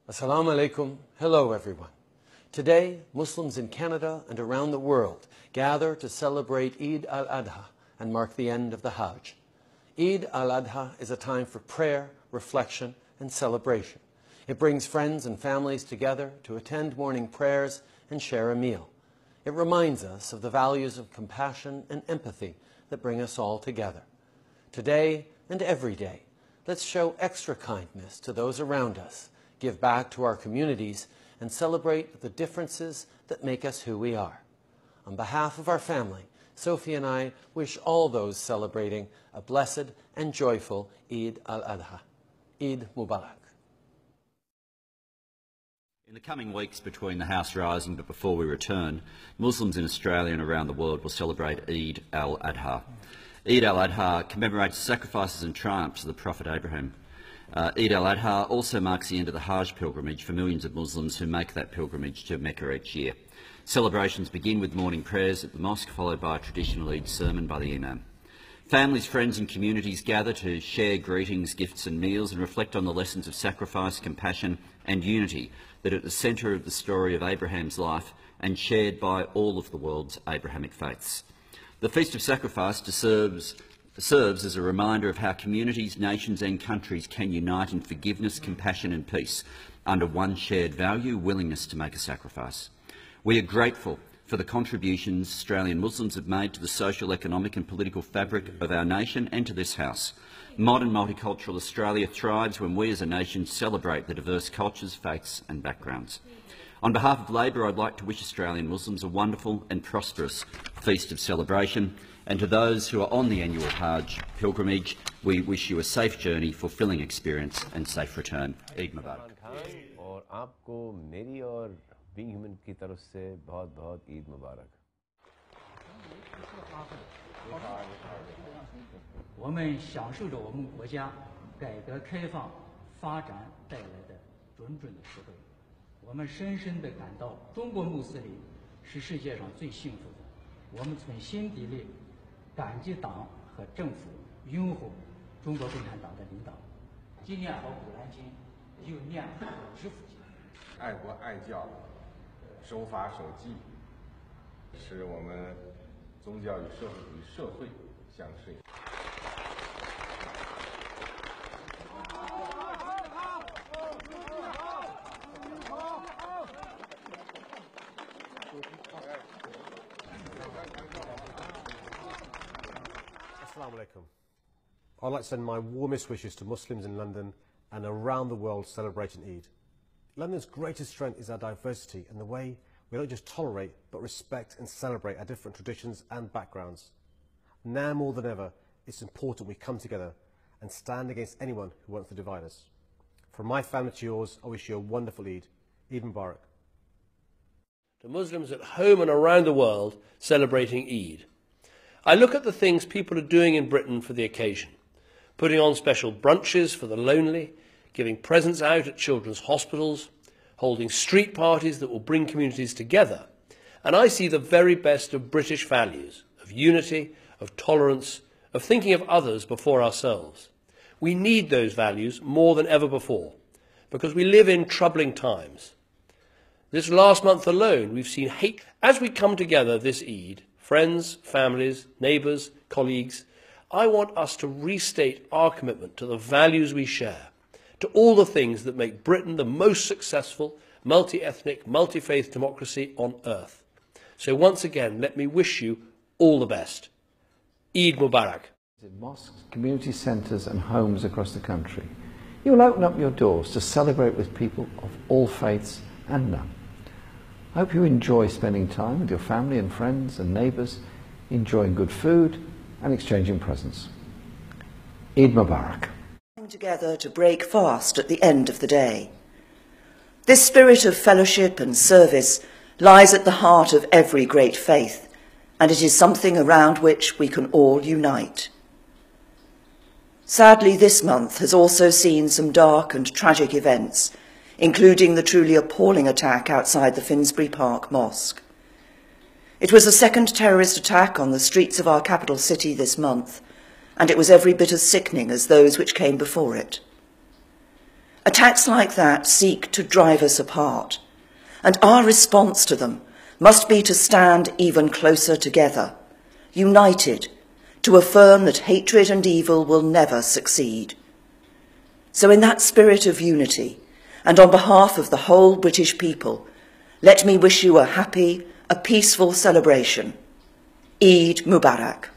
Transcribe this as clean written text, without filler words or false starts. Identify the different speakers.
Speaker 1: Assalamu alaikum. Hello everyone. Today, Muslims in Canada and around the world gather to celebrate Eid al-Adha and mark the end of the Hajj. Eid al-Adha is a time for prayer, reflection and celebration. It brings friends and families together to attend morning prayers and share a meal. It reminds us of the values of compassion and empathy that bring us all together. Today and every day, let's show extra kindness to those around us, give back to our communities, and celebrate the differences that make us who we are. On behalf of our family, Sophie and I wish all those celebrating a blessed and joyful Eid al-Adha. Eid Mubarak.
Speaker 2: In the coming weeks between the House rising but before we return, Muslims in Australia and around the world will celebrate Eid al-Adha. Eid al-Adha commemorates sacrifices and triumphs of the Prophet Abraham. Eid al-Adha also marks the end of the Hajj pilgrimage for millions of Muslims who make that pilgrimage to Mecca each year. Celebrations begin with morning prayers at the mosque, followed by a traditional Eid sermon by the Imam. Families, friends and communities gather to share greetings, gifts and meals and reflect on the lessons of sacrifice, compassion and unity that are at the centre of the story of Abraham's life and shared by all of the world's Abrahamic faiths. The Feast of Sacrifice serves as a reminder of how communities, nations and countries can unite in forgiveness, compassion and peace under one shared value, willingness to make a sacrifice. We are grateful for the contributions Australian Muslims have made to the social, economic and political fabric of our nation and to this House. Modern multicultural Australia thrives when we as a nation celebrate the diverse cultures, faiths and backgrounds. On behalf of Labor, I'd like to wish Australian Muslims a wonderful and prosperous feast of celebration, and to those who are on the annual Hajj pilgrimage, we wish you a safe journey, fulfilling experience and safe return. Eid Mubarak.
Speaker 3: और आपको मेरी और being human की तरफ से बहुत-बहुत ईद मुबारक।
Speaker 4: 我们享受着我们国家改革开放发展带来的种种的实惠，我们深深地感到中国穆斯林是世界上最幸福的。我们从心底里感激党和政府拥护中国共产党的领导。既念好古兰经，又念好知府经。
Speaker 5: 爱国爱教，守法守纪，使我们宗教与社会相适应。
Speaker 6: Assalamu alaikum. I'd like to send my warmest wishes to Muslims in London and around the world celebrating Eid. London's greatest strength is our diversity and the way we don't just tolerate but respect and celebrate our different traditions and backgrounds. Now more than ever, it's important we come together and stand against anyone who wants to divide us. From my family to yours, I wish you a wonderful Eid. Eid Mubarak.
Speaker 7: To Muslims at home and around the world celebrating Eid. I look at the things people are doing in Britain for the occasion, putting on special brunches for the lonely, giving presents out at children's hospitals, holding street parties that will bring communities together, and I see the very best of British values, of unity, of tolerance, of thinking of others before ourselves. We need those values more than ever before, because we live in troubling times. This last month alone, we've seen hate. As we come together this Eid, friends, families, neighbours, colleagues, I want us to restate our commitment to the values we share, to all the things that make Britain the most successful, multi-ethnic, multi-faith democracy on earth. So once again, let me wish you all the best. Eid Mubarak.
Speaker 8: In mosques, community centres and homes across the country, you will open up your doors to celebrate with people of all faiths and none. I hope you enjoy spending time with your family and friends and neighbours, enjoying good food and exchanging presents. Eid Mubarak.
Speaker 9: Together to break fast at the end of the day. This spirit of fellowship and service lies at the heart of every great faith, and it is something around which we can all unite. Sadly, this month has also seen some dark and tragic events, including the truly appalling attack outside the Finsbury Park Mosque. It was the second terrorist attack on the streets of our capital city this month, and it was every bit as sickening as those which came before it. Attacks like that seek to drive us apart, and our response to them must be to stand even closer together, united, to affirm that hatred and evil will never succeed. So in that spirit of unity, and on behalf of the whole British people, let me wish you a happy, a peaceful celebration. Eid Mubarak.